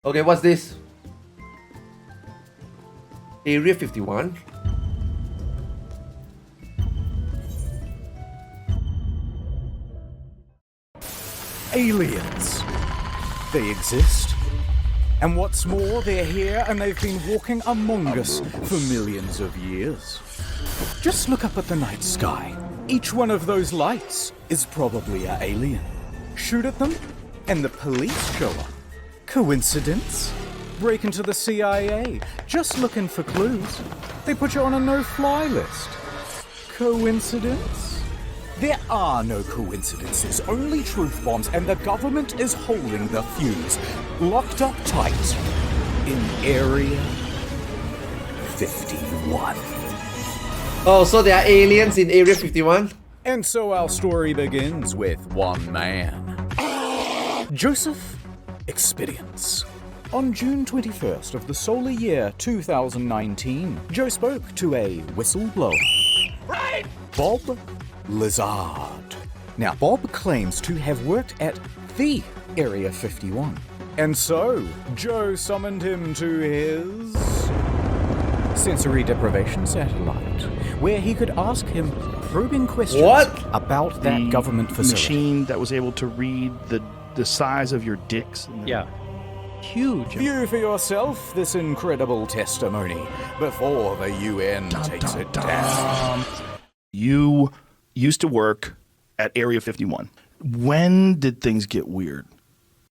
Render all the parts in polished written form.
Okay, what's this? Area 51. Aliens. They exist. And what's more, they're here and they've been walking among us for millions of years. Just look up at the night sky. Each one of those lights is probably an alien. Shoot at them, and the police show up. Coincidence? Break into the CIA, just looking for clues. They put you on a no-fly list. Coincidence? There are no coincidences, only truth bombs, and the government is holding the fuse, locked up tight in Area 51. Oh, so there are aliens in Area 51? And so our story begins with one man, Joseph Expedience. On June 21st of the solar year 2019, Joe spoke to a whistleblower, right? Bob Lazard. Now, Bob claims to have worked at the Area 51. And so, Joe summoned him to his sensory deprivation satellite, where he could ask him probing questions about that government facility. Machine that was able to read the size of your dicks. Yeah. Huge. View for yourself this incredible testimony before the UN takes it down. You used to work at Area 51. When did things get weird?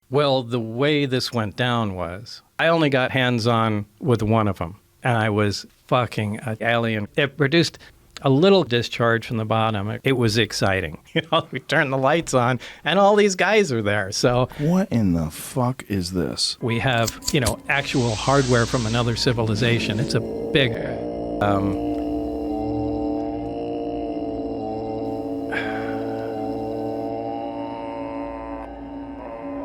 Well, the way this went down was I only got hands-on with one of them, and I was fucking an alien. It produced a little discharge from the bottom. It was exciting. You know, we turned the lights on, and all these guys are there. So What in the fuck is this? we have, actual hardware from another civilization. It's a big...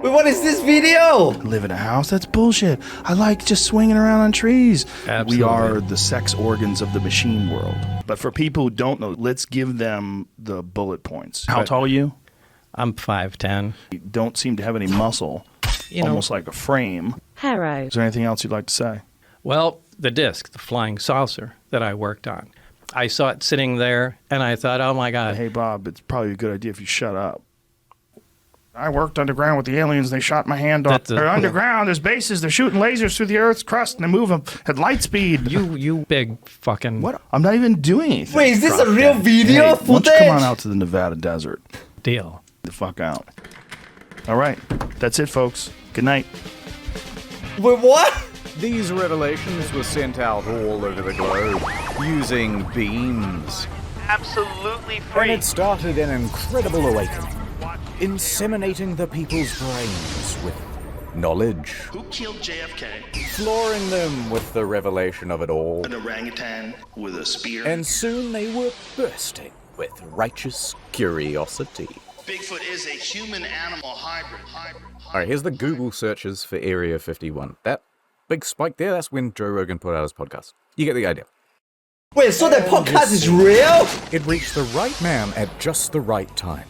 Wait, what is this video? Live in a house? That's bullshit. I like just swinging around on trees. Absolutely. We are the sex organs of the machine world. But for people who don't know, let's give them the bullet points. How tall are you? I'm 5'10". You don't seem to have any muscle. Almost like a frame. Harrow. Is there anything else you'd like to say? Well, the disc, the flying saucer that I worked on. I saw it sitting there, and I thought, oh my God. Hey, Bob, it's probably a good idea if you shut up. I worked underground with the aliens. They shot my hand off. They're underground. There's bases. They're shooting lasers through the Earth's crust, and they move them at light speed. You big fucking... What? I'm not even doing anything. Wait, is this a real video Hey, why don't footage? you come on out to the Nevada desert? deal. The fuck out. All right. That's it, folks. Good night. Wait, what? These revelations were sent out all over the globe using beams. Absolutely free. And it started an incredible awakening, inseminating the people's brains with knowledge, Who killed JFK? flooring them with the revelation of it all. An orangutan with a spear. And soon they were bursting with righteous curiosity. Bigfoot is a human-animal hybrid. Alright, here's the Google searches for Area 51. That big spike there, that's when Joe Rogan put out his podcast. You get the idea. Wait, so that podcast is real? It reached the right man at just the right time.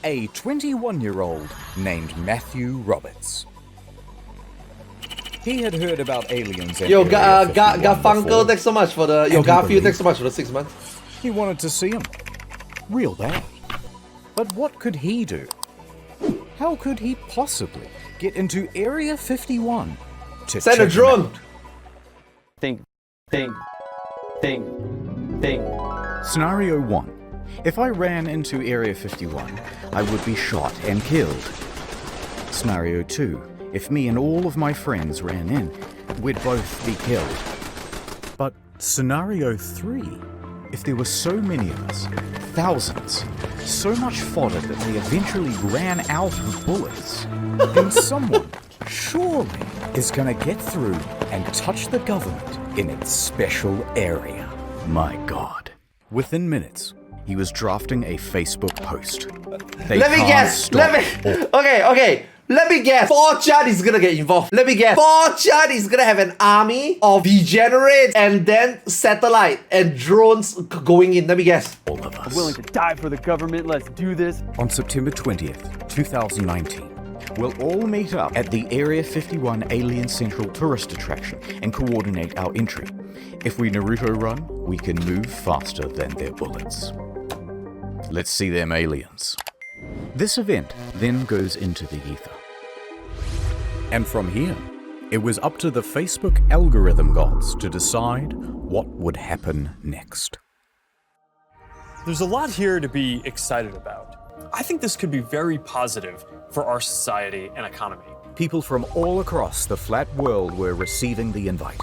A 21-year-old named Matthew Roberts. He had heard about aliens and Yo, Area 51 Garfunkel, before. thanks so much for the... Yo, And he Garfield, believed thanks so much for the 6 months. He wanted to see him. Real bad. But what could he do? How could he possibly get into Area 51 to Send a check him drone. out? Think. Scenario 1. If I ran into Area 51, I would be shot and killed. Scenario 2. If me and all of my friends ran in, we'd both be killed. But Scenario 3. If there were so many of us, thousands, so much fodder that they eventually ran out of bullets, then someone surely is gonna get through and touch the government in its special area. My God. Within minutes, he was drafting a Facebook post. They Let me can't guess. stop Okay. Let me guess. 4chan is gonna get involved. Let me guess. 4chan is gonna have an army of degenerates and then satellite and drones going in. Let me guess. all of us. Willing to die for the government. Let's do this. On September 20th, 2019, We'll all meet up at the Area 51 Alien Central Tourist Attraction and coordinate our entry. If we Naruto run, we can move faster than their bullets. Let's see them aliens. This event then goes into the ether. And from here, it was up to the Facebook algorithm gods to decide what would happen next. There's a lot here to be excited about. I think this could be very positive for our society and economy. People from all across the flat world were receiving the invite,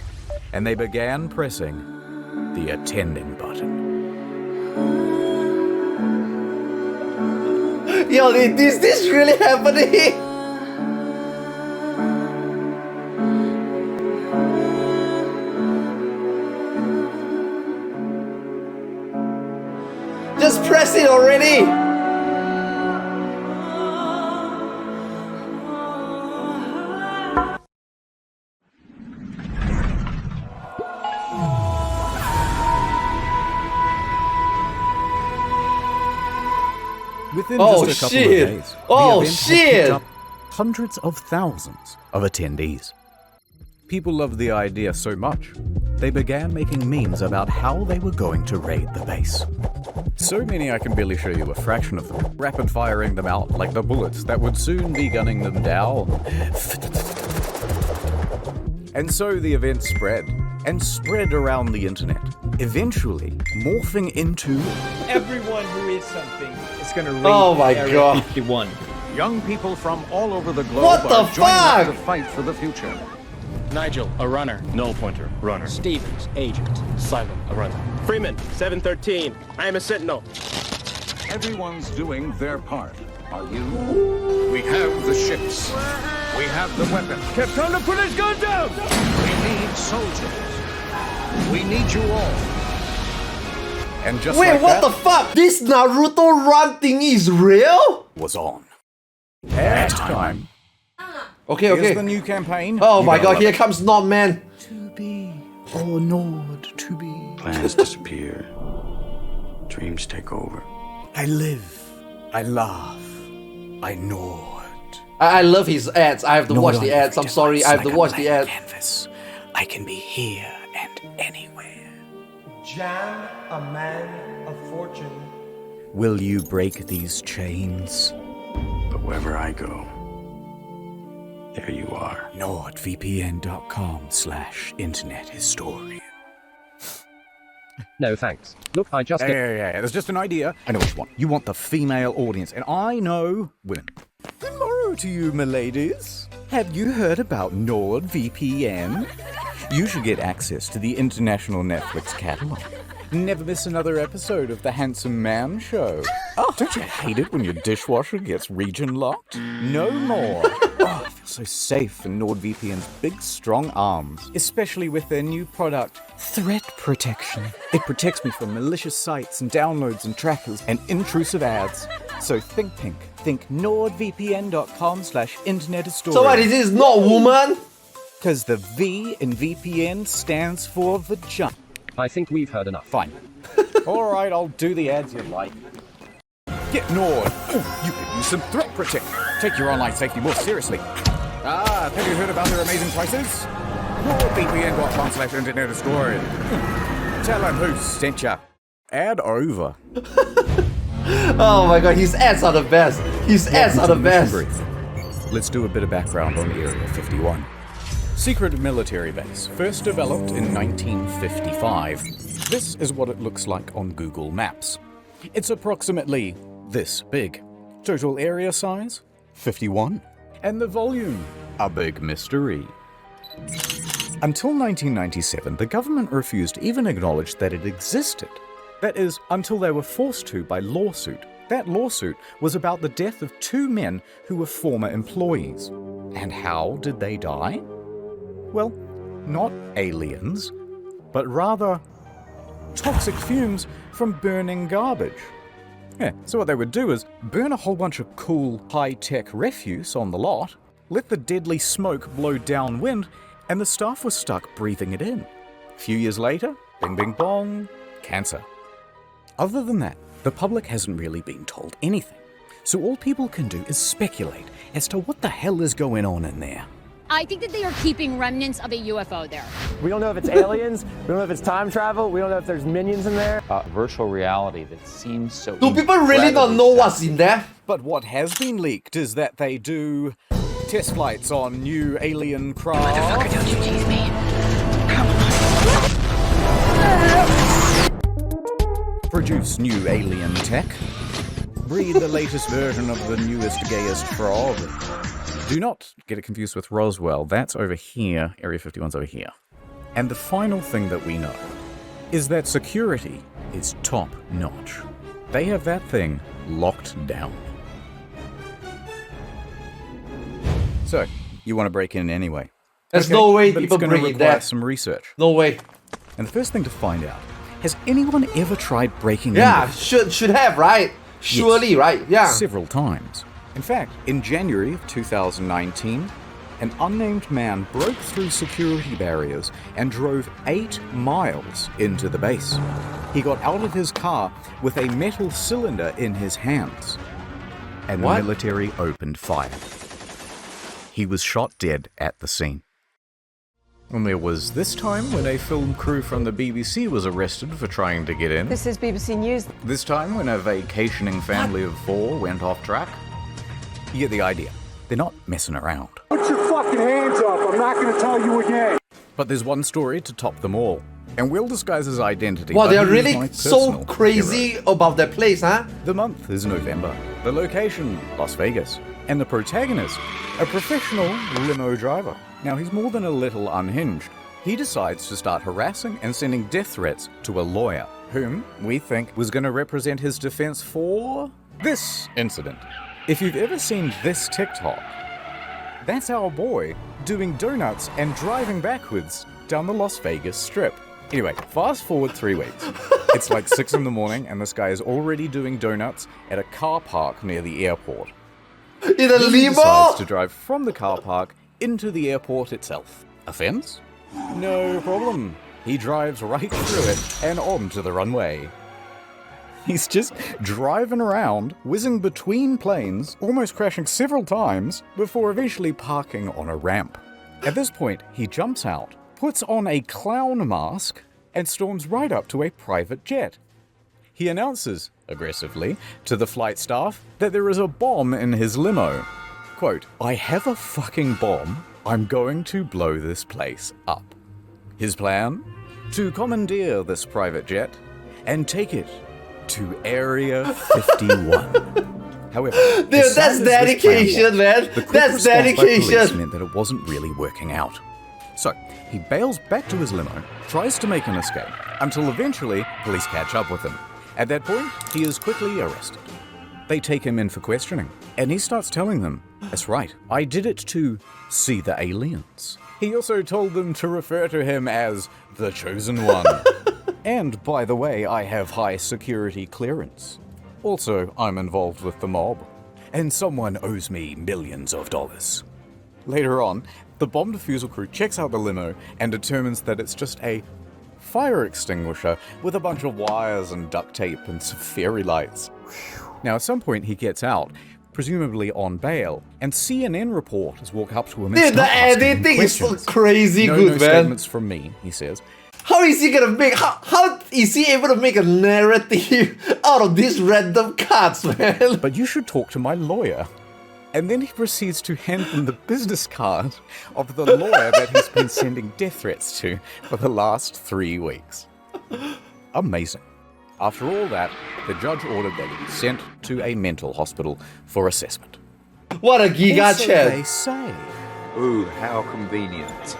and they began pressing the attending button. Yo, is this really happening? Just press it already! Within Oh, just a couple shit. of days, Oh, the event shit. had picked up hundreds of thousands of attendees. People loved the idea so much, they began making memes about how they were going to raid the base. So many I can barely show you a fraction of them, rapid firing them out like the bullets that would soon be gunning them down. And so the event spread, and spread around the internet, eventually morphing into Everyone who is something is gonna raid Oh my Area God. 51. Young people from all over the globe What the are joining fuck? us to fight for the future. Nigel, a runner. Null pointer, runner. Stevens, agent. Silent, a runner. Freeman, 713. I am a sentinel. Everyone's doing their part. Are you? We have the ships. We have the weapons. Time to put his gun down! We need soldiers. We need you all. and just Wait, like what that, the fuck? This Naruto run thing is real? was on. Next time, Okay, here's okay. the new campaign. Oh You my gotta god, love here it. comes Not Man. To be or not to be. Plans disappear. Dreams take over. I live. I laugh. I nod. I love his ads. I have to Nod watch on the ads. every I'm sorry, device I have like to a watch the blank ads. canvas. I can be here and anywhere. Jan, a man of fortune. Will you break these chains? But wherever I go, there you are. NordVPN.com/internet historian. No thanks. Look, I just Yeah. There's just an idea. I know what you want. You want the female audience, and I know women. Tomorrow to you, my ladies. Have you heard about NordVPN? You should get access to the international Netflix catalog. Never miss another episode of The Handsome Man Show. Oh, don't you hate it when your dishwasher gets region locked? No more. Oh, I feel so safe in NordVPN's big, strong arms, especially with their new product, Threat Protection. It protects me from malicious sites and downloads and trackers and intrusive ads. So think pink. Think NordVPN.com/internet historian. So what, is this not woman? Because the V in VPN stands for vagina. I think we've heard enough. Fine. All right, I'll do the ads you like. Get Nord. You could use some threat protection. Take your online safety more seriously. Have you heard about their amazing prices? NordVPN.com/internet historian. Tell them who sent ya. Ad over. Oh my god, his ads are the best. His ads are the best. Let's do a bit of background on Area 51. Secret military base, first developed in 1955. This is what it looks like on Google Maps. It's approximately this big. Total area size, 51. And the volume, a big mystery. Until 1997, the government refused to even acknowledge that it existed. That is, until they were forced to by lawsuit. That lawsuit was about the death of 2 men who were former employees. And how did they die? Well, not aliens, but rather toxic fumes from burning garbage. Yeah, so what they would do is burn a whole bunch of cool, high-tech refuse on the lot, let the deadly smoke blow downwind, and the staff was stuck breathing it in. A few years later, bing bing bong, cancer. Other than that, the public hasn't really been told anything. So all people can do is speculate as to what the hell is going on in there. I think that they are keeping remnants of a UFO there. We don't know if it's aliens. We don't know if it's time travel. We don't know if there's minions in there. Virtual reality that seems so... Do people really not know what's in there? But what has been leaked is that they do test flights on new alien craft. Motherfucker, don't you tease me. Produce new alien tech. Breed the latest version of the newest, gayest frog. Do not get it confused with Roswell. That's over here. Area 51's over here. And the final thing that we know is that security is top notch. They have that thing locked down. So, you want to break in anyway. There's no way but people it's going to break in require there. some research. No way. And the first thing to find out, has anyone ever tried breaking in? Yeah, should have, right? Surely, Yes. right? Yeah. Several times. In fact, in January of 2019, an unnamed man broke through security barriers and drove 8 miles into the base. He got out of his car with a metal cylinder in his hands, and What? the military opened fire. He was shot dead at the scene. And there was this time when a film crew from the BBC was arrested for trying to get in. This is BBC News. This time when a vacationing family of 4 went off track. You get the idea. They're not messing around. Put your fucking hands up. I'm not going to tell you again. But there's one story to top them all. And Will disguise his identity. Wow, but they are he is really my so personal crazy hero. about that place, huh? The month is November. The location, Las Vegas. And the protagonist, a professional limo driver. Now, he's more than a little unhinged. He decides to start harassing and sending death threats to a lawyer, whom we think was going to represent his defense for this incident. If you've ever seen this TikTok, that's our boy doing donuts and driving backwards down the Las Vegas Strip. Anyway, fast forward 3 weeks. It's like 6 in the morning and this guy is already doing donuts at a car park near the airport. In a Then he limo? decides to drive from the car park into the airport itself. Offense? No problem. He drives right through it and onto the runway. He's just driving around, whizzing between planes, almost crashing several times, before eventually parking on a ramp. At this point, he jumps out, puts on a clown mask, and storms right up to a private jet. He announces, aggressively, to the flight staff that there is a bomb in his limo. Quote, "I have a fucking bomb. I'm going to blow this place up." His plan? To commandeer this private jet and take it to Area 51. However, Dude, that's as sound as this dedication, plan was, man. the quick That's response by police dedication. meant that it wasn't really working out. So, he bails back to his limo, tries to make an escape, until eventually police catch up with him. At that point, he is quickly arrested. They take him in for questioning, and he starts telling them, "That's right, I did it to see the aliens." He also told them to refer to him as the Chosen One. And, by the way, I have high security clearance. Also, I'm involved with the mob, and someone owes me millions of dollars. Later on, the bomb defusal crew checks out the limo and determines that it's just a fire extinguisher with a bunch of wires and duct tape and some fairy lights. Now, at some point, he gets out, presumably on bail, and CNN reporters walk up to him and Dude, the start asking him editing is so questions. crazy No good, man. statements from me, he says. How is he gonna make? How is he able to make a narrative out of these random cards, man? But you should talk to my lawyer. And then he proceeds to hand them the business card of the lawyer that he's been sending death threats to for the last 3 weeks. Amazing. After all that, the judge ordered that he be sent to a mental hospital for assessment. What a giga Also, chat. they say. Ooh, how convenient.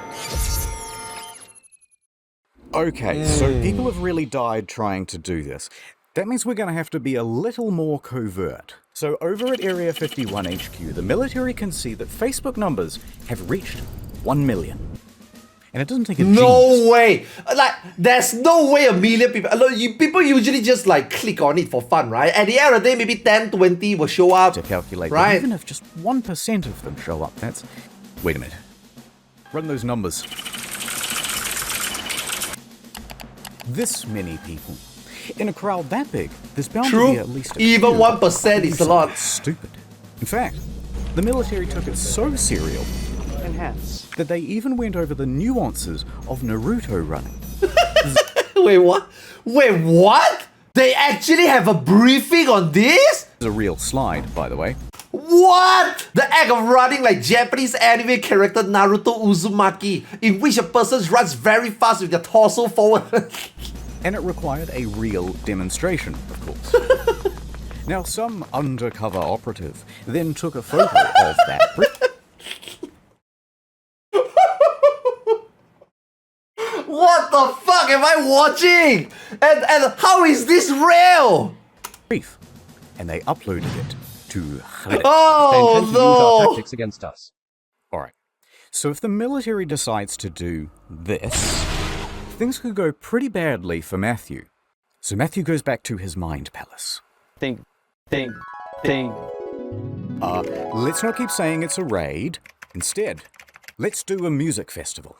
Okay, so people have really died trying to do this. That means we're going to have to be a little more covert. So over at Area 51 HQ, the military can see that Facebook numbers have reached 1 million. And it doesn't take a genius. No way! Like, there's no way a million people. People usually just like click on it for fun, right? At the end of the day, maybe 10, 20 will show up. To calculate right? that even if just 1% of them show up, that's... Wait a minute. Run those numbers. This many people. In a crowd that big, there's bound to True. be at least a Even few 1% is a lot. stupid. In fact, the military took it so serial that they even went over the nuances of Naruto running. Wait, what? Wait, what? They actually have a briefing on this? It's a real slide, by the way. What? The act of running like Japanese anime character Naruto Uzumaki, in which a person runs very fast with their torso forward. And it required a real demonstration, of course. Now, some undercover operative then took a photo of that What the fuck am I watching? And how is this real? brief, and they uploaded it to Reddit. Oh They intend to use our no! tactics against us. Alright, so if the military decides to do this, things could go pretty badly for Matthew. So Matthew goes back to his mind palace. Think. Let's not keep saying it's a raid. Instead, let's do a music festival.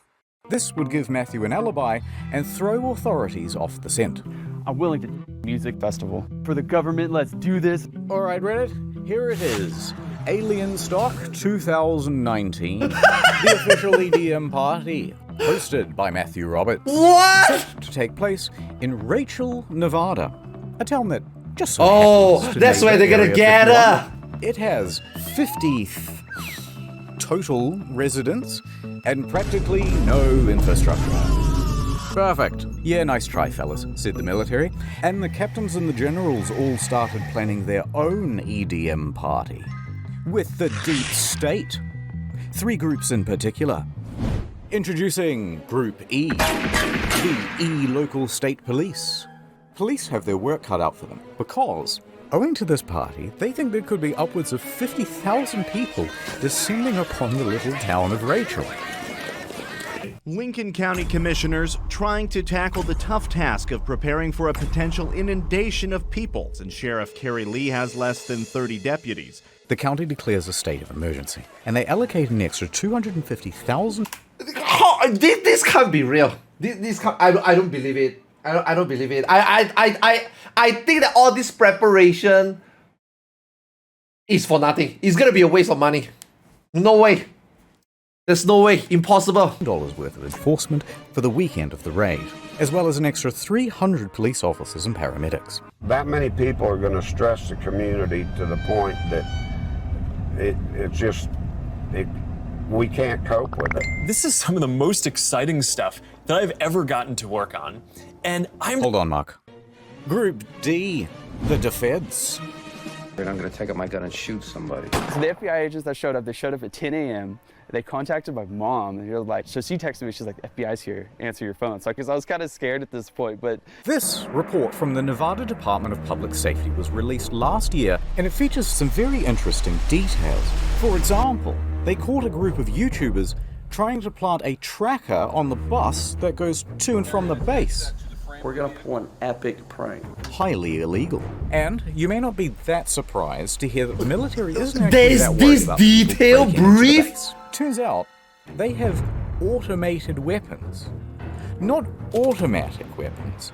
This would give Matthew an alibi and throw authorities off the scent. I'm willing to music festival. For the government, let's do this. Alright, Reddit, here it is. Alien Stock 2019, the official EDM party, hosted by Matthew Roberts. What? Set to take place in Rachel, Nevada, a town that just so Oh, happens to that's where neighbor they're gonna Area get 51. her. It has 50 total residents and practically no infrastructure. Perfect. Yeah, nice try, fellas, said the military. And the captains and the generals all started planning their own EDM party. With the deep state. 3 groups in particular. Introducing Group E, the E local state police. Police have their work cut out for them because, owing to this party, they think there could be upwards of 50,000 people descending upon the little town of Rachel. Lincoln County commissioners trying to tackle the tough task of preparing for a potential inundation of people, and Sheriff Kerry Lee has less than 30 deputies. The county declares a state of emergency, and they allocate an extra 250,000. This can't be real. This can't, I don't believe it. I don't believe it. I think that all this preparation is for nothing. It's gonna be a waste of money. No way. There's no way. Impossible. $1 worth of enforcement for the weekend of the raid, as well as an extra 300 police officers and paramedics. That many people are going to stress the community to the point that we can't cope with it. This is some of the most exciting stuff that I've ever gotten to work on. And Hold on, Mark. Group D, the defense. I'm going to take out my gun and shoot somebody. So the FBI agents that showed up, they showed up at 10 a.m. They contacted my mom, and you're like, so she texted me, she's like, FBI's here, answer your phone. So, because I was kind of scared at this point, but... This report from the Nevada Department of Public Safety was released last year, and it features some very interesting details. For example, they caught a group of YouTubers trying to plant a tracker on the bus that goes to and from the base. We're going to pull an epic prank. Highly illegal. And you may not be that surprised to hear that the military isn't actually There's that worried this about people detail breaking into the brief? base. Turns out, they have automated weapons. Not automatic weapons.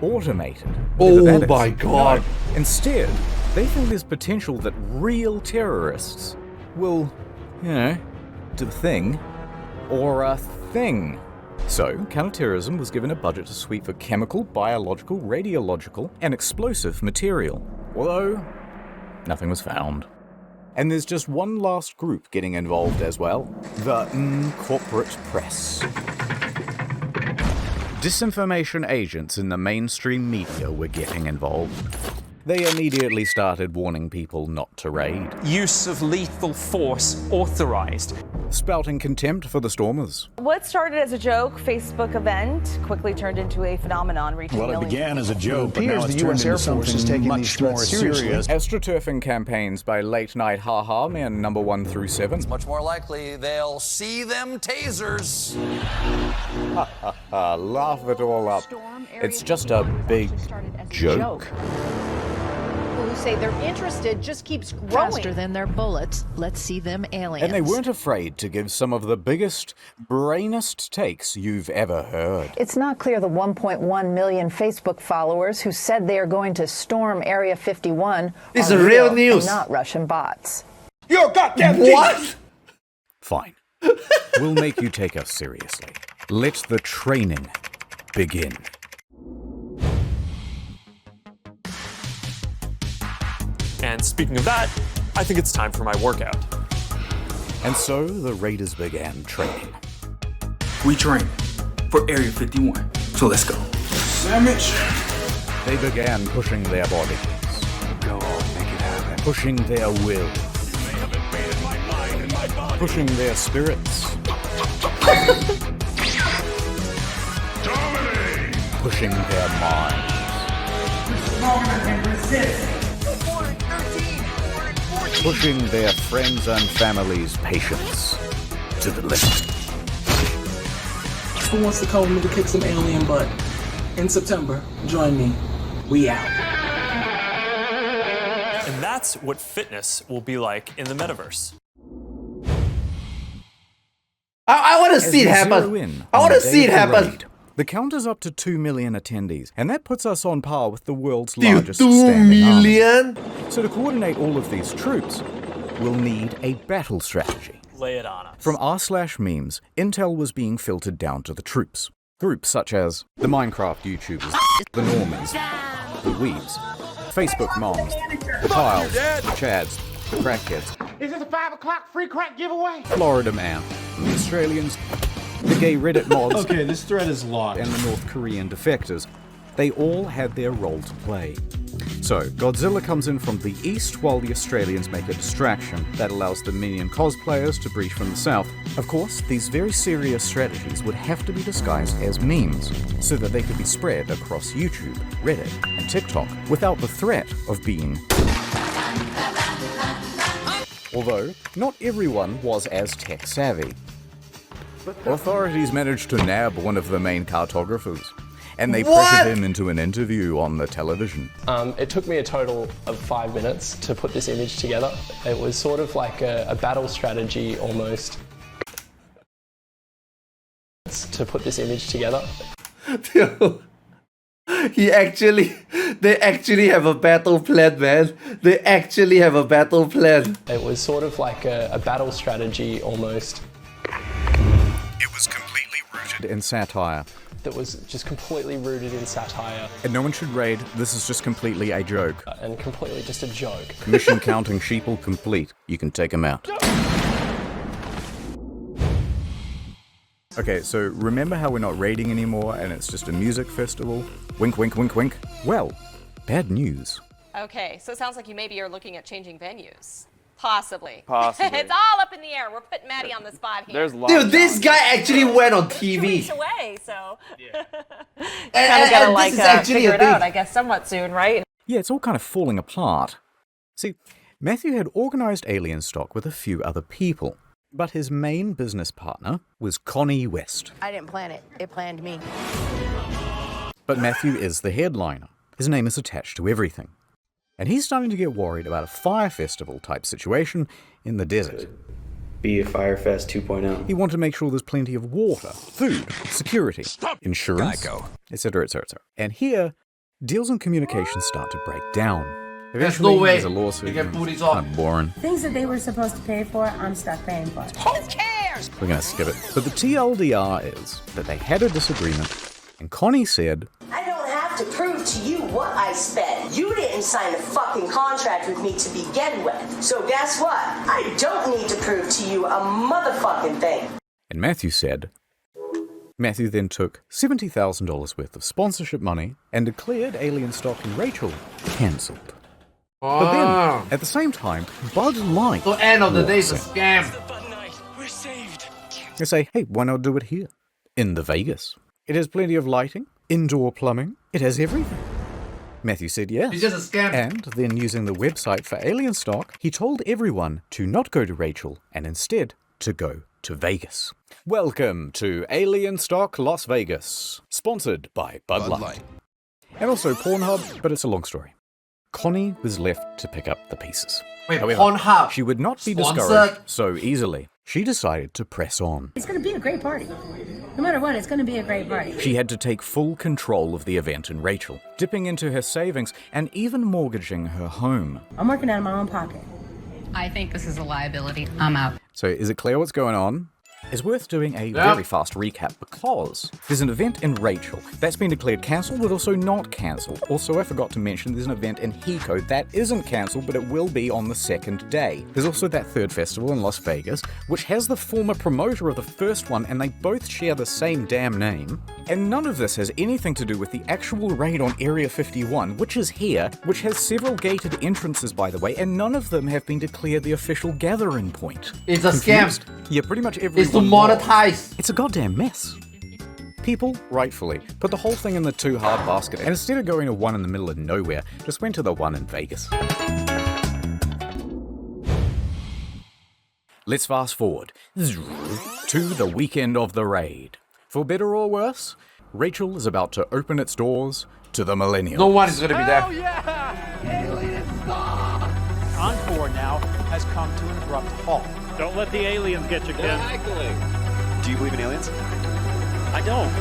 Automated. Oh Whatever that is. my God. No. Instead, they think there's potential that real terrorists will, do the thing. Or a thing. So, counterterrorism was given a budget to sweep for chemical, biological, radiological, and explosive material. Although, nothing was found. And there's just one last group getting involved as well. The corporate press. Disinformation agents in the mainstream media were getting involved. They immediately started warning people not to raid. Use of lethal force authorized. Spouting contempt for the stormers. What started as a joke Facebook event quickly turned into a phenomenon reaching millions. Well, it began as a joke, but It now appears it's the turned U.S. Air into Force is something taking much these more threats seriously. serious. Astroturfing campaigns by late night haha men number 1 through 7. It's much more likely they'll see them tasers. Laugh it all up. It's just a big joke. people who say they're interested just keeps growing. Faster than their bullets. Let's see them aliens. And they weren't afraid to give some of the biggest, brainest takes you've ever heard. It's not clear the 1.1 million Facebook followers who said they are going to storm Area 51 This are is real news. and not Russian bots. You're goddamn what? Fine. We'll make you take us seriously. Let the training begin. And speaking of that, I think it's time for my workout. And so the Raiders began training. We train for Area 51, so let's go. Sandwich. They began pushing their bodies. Go on, make it happen. Pushing their will. Pushing their spirits. Pushing their minds. Pushing their friends and family's patience to the limit. Who wants to come with me to kick some alien butt? In September, join me. We out. And that's what fitness will be like in the metaverse. I want to see it happen. I want to see it happen. The count is up to 2 million attendees, and that puts us on par with the world's largest 2 standing million? army. So to coordinate all of these troops, we'll need a battle strategy. Lay it on us. From r/memes, intel was being filtered down to the troops. Groups such as the Minecraft YouTubers, the Normies, the Weebs, Facebook moms, the Piles, the Chads, the Crackheads, Is this a 5 o'clock free crack giveaway? Florida Man, the Australians, the gay Reddit mods, Okay, this thread is long. and the North Korean defectors. They all had their role to play. So, Godzilla comes in from the east while the Australians make a distraction that allows the Minion cosplayers to breach from the south. Of course, these very serious strategies would have to be disguised as memes, so that they could be spread across YouTube, Reddit, and TikTok without the threat of being... Although, not everyone was as tech-savvy. Authorities managed to nab one of the main cartographers, and they pressured him into an interview on the television. It took me a total of 5 minutes to put this image together. It was sort of like a battle strategy almost. To put this image together. They actually have a battle plan, man. They actually have a battle plan. It was sort of like a battle strategy almost. It was completely rooted in satire. That was just completely rooted in satire. And no one should raid, this is just completely a joke. And completely just a joke. Mission counting sheeple complete. You can take them out. Okay, so remember how we're not raiding anymore and it's just a music festival? Wink, wink, wink, wink. Well, bad news. Okay, so it sounds like you maybe are looking at changing venues. Possibly. Possibly. It's all up in the air. We're putting Maddie on the spot here. There's Dude, this guy actually went on 2 TV. weeks away, so. And Kind of gotta this like is actually figure a it thing. out, I guess, somewhat soon, right? Yeah, it's all kind of falling apart. See, Matthew had organized alien stock with a few other people, but his main business partner was Connie West. I didn't plan it. It planned me. But Matthew is the headliner. His name is attached to everything. And he's starting to get worried about a fire festival type situation in the desert. Be a Firefest 2.0. He wanted to make sure there's plenty of water, food, security, insurance, etc., etc. And here, deals and communications start to break down. Eventually, no way there's a lawsuit. you can pull this Kind off. of boring. Things that they were supposed to pay for, I'm stuck paying for. Who cares? We're going to skip it. But the TLDR is that they had a disagreement, and Connie said, I don't have to prove to you what I spent. You didn't sign a fucking contract with me to begin with. So guess what? I don't need to prove to you a motherfucking thing. and Matthew said, Matthew then took $70,000 worth of sponsorship money and declared Alien Stock and Rachel cancelled. But then, at the same time, Bud Light. So end of the day, it's a walks scam. in. They say, hey, why not do it here? In the Vegas. It has plenty of lighting, indoor plumbing, it has everything. Matthew said yes. It's just a scam. And then using the website for Alien Stock, he told everyone to not go to Rachel and instead to go to Vegas. Welcome to Alien Stock Las Vegas, sponsored by Bud Light. And also Pornhub, but it's a long story. Connie was left to pick up the pieces. Wait, However, Pornhub she would not be sponsored? discouraged so easily. She decided to press on. It's going to be a great party. No matter what, it's going to be a great party. She had to take full control of the event in Rachel, dipping into her savings and even mortgaging her home. I'm working out of my own pocket. I think this is a liability. I'm out. So is it clear what's going on? It's worth doing a very fast recap because there's an event in Rachel that's been declared cancelled but also not cancelled. Also, I forgot to mention there's an event in Hiko that isn't cancelled but it will be on the second day. There's also that third festival in Las Vegas, which has the former promoter of the first one and they both share the same damn name. And none of this has anything to do with the actual raid on Area 51, which is here, which has several gated entrances by the way, and none of them have been declared the official gathering point. It's a scam. Yeah, pretty much every. It's to monetize. It's a goddamn mess. People, rightfully, put the whole thing in the too hard basket, and instead of going to one in the middle of nowhere, just went to the one in Vegas. Let's fast forward to the weekend of the raid. For better or worse, Rachel is about to open its doors to the millennials. No one is going to be there. Oh yeah! Alien Star! Encore now has come to an abrupt halt. Don't let the aliens get you, Ken. Do you believe in aliens? I don't.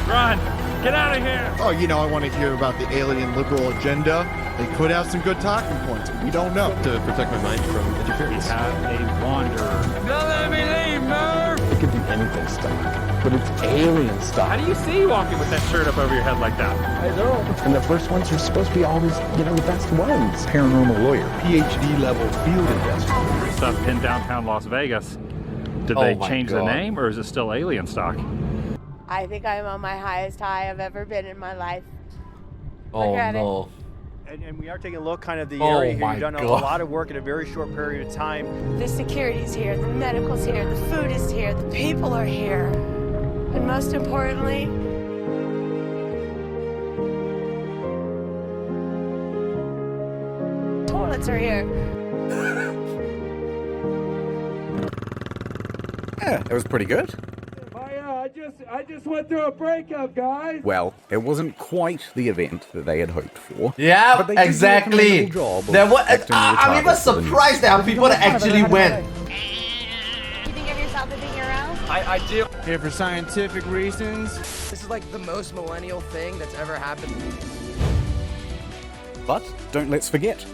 Run! Get out of here! Oh, you know, I want to hear about the alien liberal agenda. They could have some good talking points. We don't know. To protect my mind from interference. We have a wanderer. Don't let me leave, Murph! It could be anything stuff, but it's alien stuff. How do you see you walking with that shirt up over your head like that? I know. And the first ones are supposed to be always, the best ones. Paranormal lawyer, PhD level field investigator. Stuff in downtown Las Vegas. Did they change the name, or is it still alien stock? I think I'm on my highest high I've ever been in my life. Oh no. And we are taking a look kind of the area here. You've done a lot of work in a very short period of time. The security's here, the medical's here, the food is here, the people are here. And most importantly, toilets are here. Yeah, it was pretty good. I just went through a breakup, guys. Well, it wasn't quite the event that they had hoped for. Yeah, but they did exactly. I'm even surprised there are people that actually went. You think of yourself as being your own? I do. Here for scientific reasons. This is like the most millennial thing that's ever happened. But don't let's forget,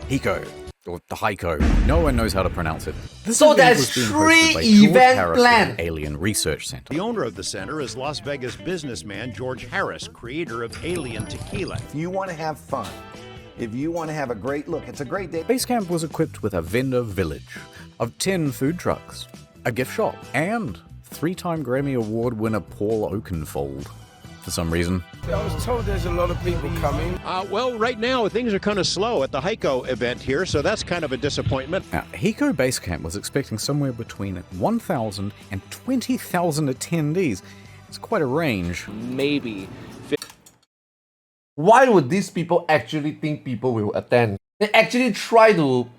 Hiko. Or the Heiko. No one knows how to pronounce it. So there's 3 event planned. Alien Research Center. The owner of the center is Las Vegas businessman George Harris, creator of Alien Tequila. If you want to have fun, if you want to have a great look, it's a great day. Base camp was equipped with a vendor village of 10 food trucks, a gift shop, and 3-time Grammy Award winner Paul Oakenfold. For some reason. I was told there's a lot of people coming. Well, right now things are kind of slow at the Heiko event here, so that's kind of a disappointment. Now, Hiko Base Camp was expecting somewhere between 1,000 and 20,000 attendees. It's quite a range. Maybe. Why would these people actually think people will attend? They actually try to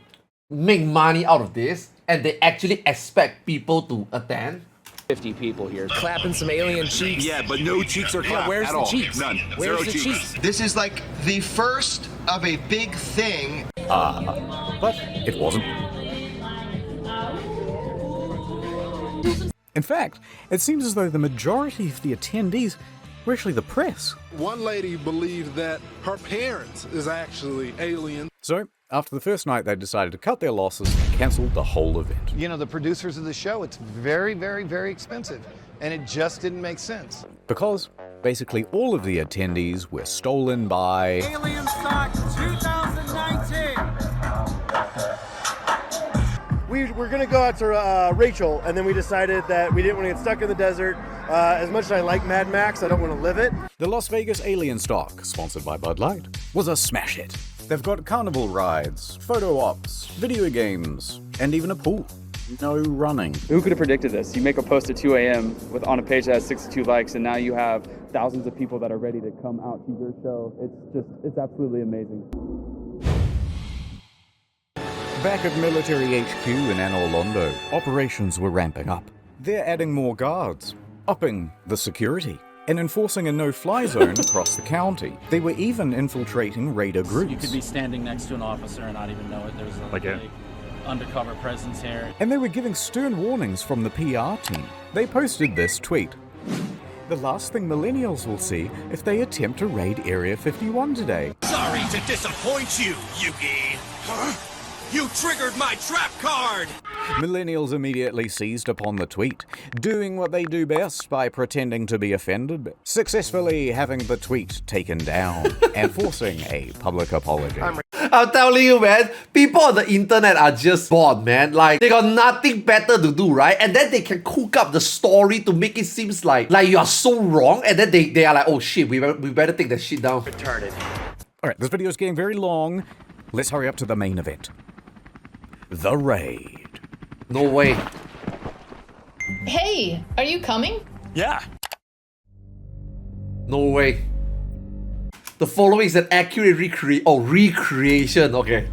make money out of this, and they actually expect people to attend. 50 people here. Clapping some alien cheeks. Yeah, but no cheeks are clapped where's at the all. cheeks? None. Where's Zero the cheeks? This is like the first of a big thing. But it wasn't. In fact, it seems as though the majority of the attendees were actually the press. One lady believed that her parents is actually alien. So, after the first night, they decided to cut their losses and cancelled the whole event. You know, the producers of the show, it's very, very, very expensive. And it just didn't make sense. Because basically all of the attendees were stolen by Alien Stock 2019. We were going to go out to Rachel, and then we decided that we didn't want to get stuck in the desert. As much as I like Mad Max, I don't want to live it. The Las Vegas Alien Stock, sponsored by Bud Light, was a smash hit. They've got carnival rides, photo ops, video games, and even a pool. No running. Who could have predicted this? You make a post at 2 a.m. on a page that has 62 likes, and now you have thousands of people that are ready to come out to your show. It's absolutely amazing. Back at Military HQ in Anne Orlando, operations were ramping up. They're adding more guards, upping the security, and enforcing a no-fly zone across the county. They were even infiltrating raider groups. You could be standing next to an officer and not even know it. There's a undercover presence here. And they were giving stern warnings from the PR team. They posted this tweet. The last thing millennials will see if they attempt to raid Area 51 today. Sorry to disappoint you, Yuki. Huh? You triggered my trap card! Millennials immediately seized upon the tweet, doing what they do best by pretending to be offended, successfully having the tweet taken down, and forcing a public apology. I'm telling you, man, people on the internet are just bored, man. Like, they got nothing better to do, right? And then they can cook up the story to make it seem like you are so wrong, and then they are like, oh shit, we better take that shit down. Retarded. Alright, this video is getting very long. Let's hurry up to the main event. The raid. No way. Hey, are you coming? Yeah. No way. The following is an accurate recreation. Okay.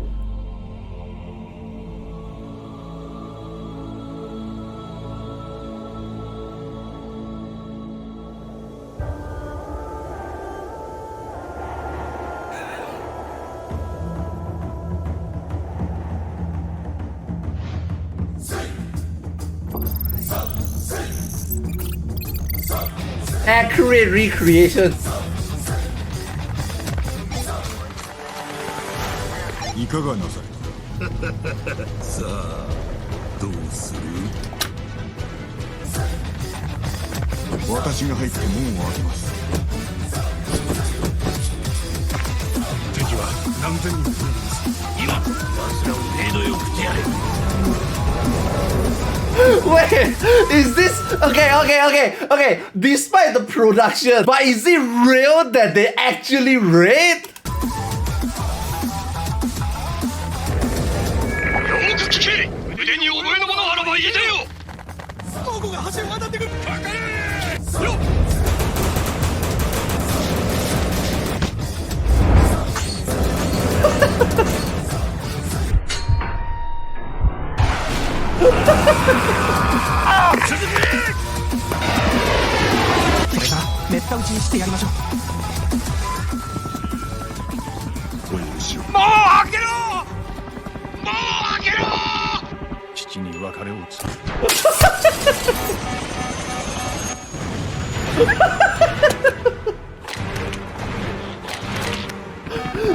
Accurate recreation. いかがなされたさあどうする私が入って門を開けます敵は何千人も来るんです今奴らを程度よく手やれ Wait, is this okay? Despite the production, but is it real that they actually raid?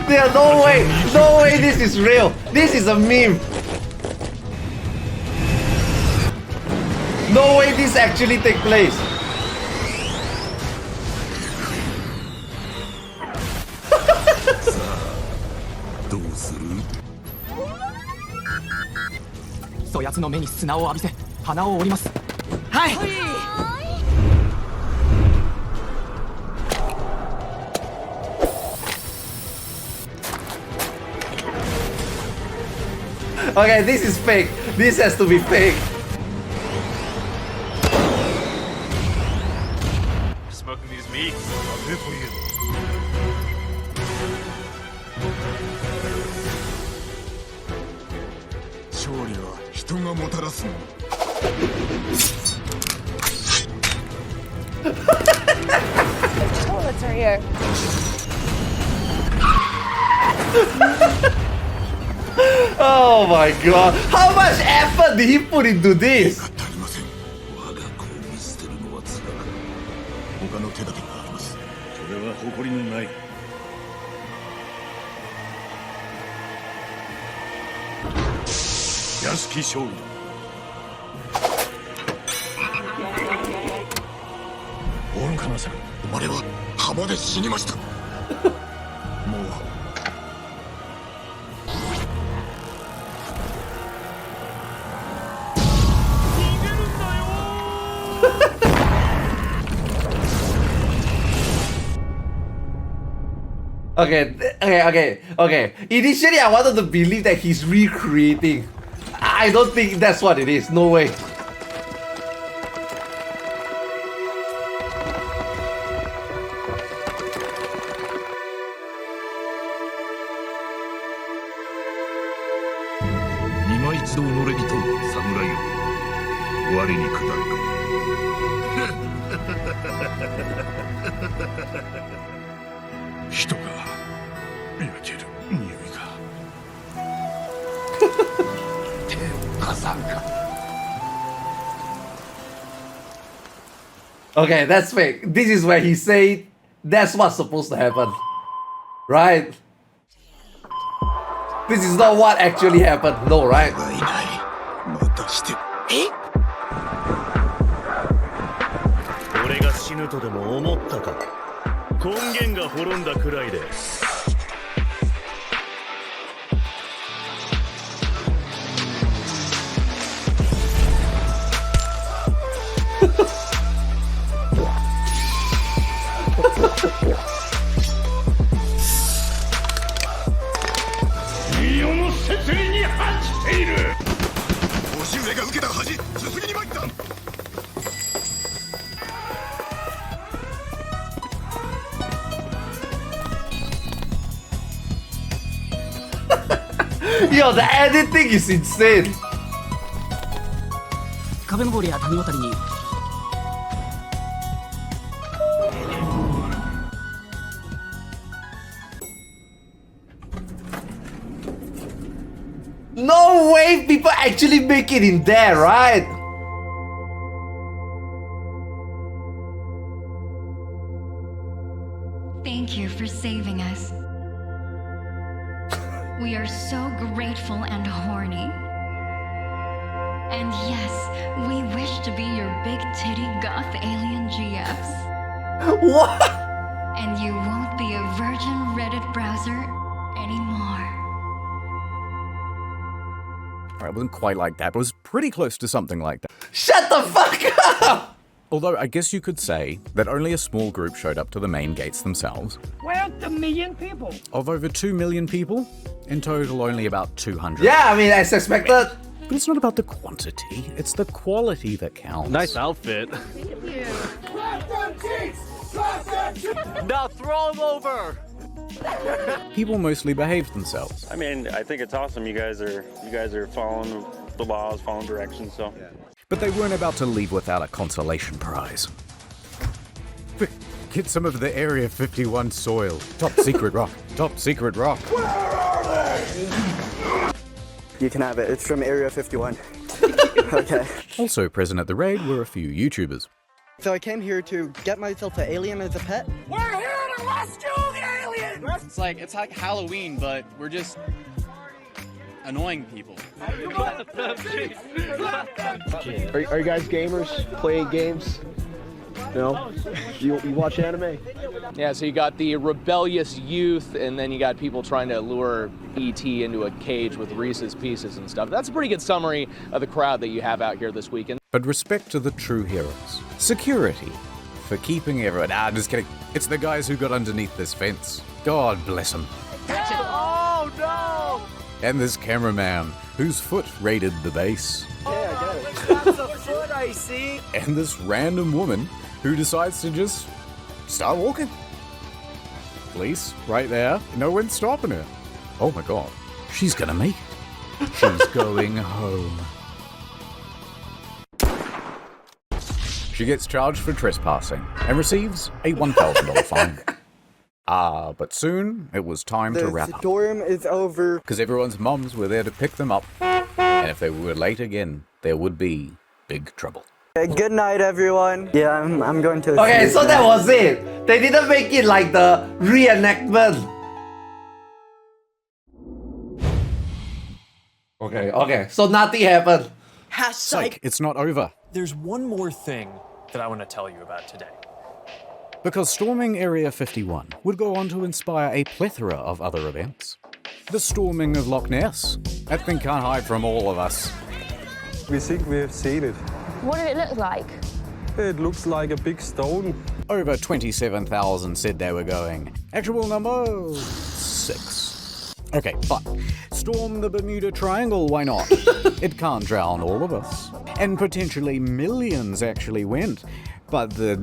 There's no way this is real. This is a meme. No way this actually take place. Okay, this is fake. This has to be fake. Smoking these meats. 勝利は人がもたらすもの Toilets are here. Oh my god. How much effort did he put into this? 他の手立てがありますそれは誇りのない屋敷勝利愚かなさ生まれは浜で死にましたもう Okay. Initially, I wanted to believe that he's recreating. I don't think that's what it is. No way. 人が焼ける匂いが。手を貸さんか。 Okay, that's fake. This is where he said that's what's supposed to happen. Right? This is not what actually happened. No, right? またして。俺が死ぬとでも思ったか。根源が滅んだくらいで。世の摂理に反している。押し上が受けた恥、すすぎに参った。 Yo, the editing is insane. 壁登りや谷渡りに No way people actually make it in there, right? Thank you for saving us. We are so grateful and horny. And yes, we wish to be your big titty goth alien GFs. What? And you won't be a virgin Reddit browser anymore. It wasn't quite like that, but it was pretty close to something like that. Shut the fuck up! Although I guess you could say that only a small group showed up to the main gates themselves. Well, the million people. Of over 2 million people, in total only about 200. Yeah, I mean, as expected. But it's not about the quantity, it's the quality that counts. Nice outfit. Thank you. Now throw him over. People mostly behaved themselves. I mean, I think it's awesome. You guys are following the laws, following directions. So. Yeah. But they weren't about to leave without a consolation prize. Get some of the Area 51 soil. Top secret rock. Top secret rock. Where are they? You can have it. It's from Area 51. Okay. Also present at the raid were a few YouTubers. So I came here to get myself an alien as a pet. We're here to rescue the alien! It's like Halloween, but we're just annoying people. Are you guys gamers? Playing games? No? You watch anime? Yeah, so you got the rebellious youth, and then you got people trying to lure E.T. into a cage with Reese's Pieces and stuff. That's a pretty good summary of the crowd that you have out here this weekend. But respect to the true heroes. Security. For keeping everyone... just kidding. It's the guys who got underneath this fence. God bless them. Oh, no! And this cameraman, whose foot raided the base. Yeah, I get it. That's a foot I see. And this random woman who decides to just start walking. Police, right there. No one's stopping her. Oh my god. She's gonna make it. She's going home. She gets charged for trespassing and receives a $1,000 fine. But soon it was time to wrap up. The storm is over. Because everyone's mums were there to pick them up. And if they were late again, there would be big trouble. Okay, good night, everyone. Yeah, I'm going to... Okay, so that was it. They didn't make it like the reenactment. Okay, so nothing happened. Psych, it's not over. There's one more thing that I want to tell you about today. Because storming Area 51 would go on to inspire a plethora of other events. The storming of Loch Ness. That thing can't hide from all of us. We think we have seen it. What did it look like? It looks like a big stone. Over 27,000 said they were going. Actual number 6. Okay, but storm the Bermuda Triangle, why not? It can't drown all of us. And potentially millions actually went. But the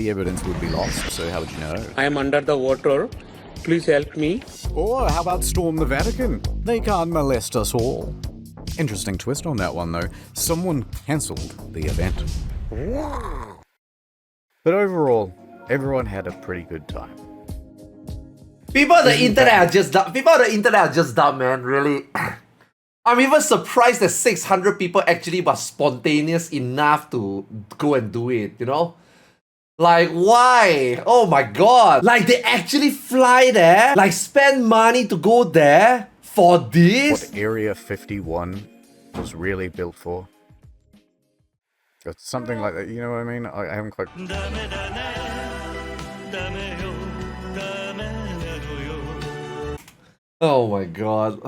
evidence would be lost, so how would you know? I am under the water. Please help me. Or how about storm the Vatican? They can't molest us all. Interesting twist on that one, though. Someone cancelled the event. But overall, Everyone had a pretty good time. People on the internet are just dumb. People on the internet are just dumb, man. Really. I'm even surprised that 600 people actually were spontaneous enough to go and do it, you know? Like, why? Oh my god. Like, they actually fly there? Like, spend money to go there for this? What Area 51 was really built for. It's something like that, you know what I mean? I haven't quite... Oh my god.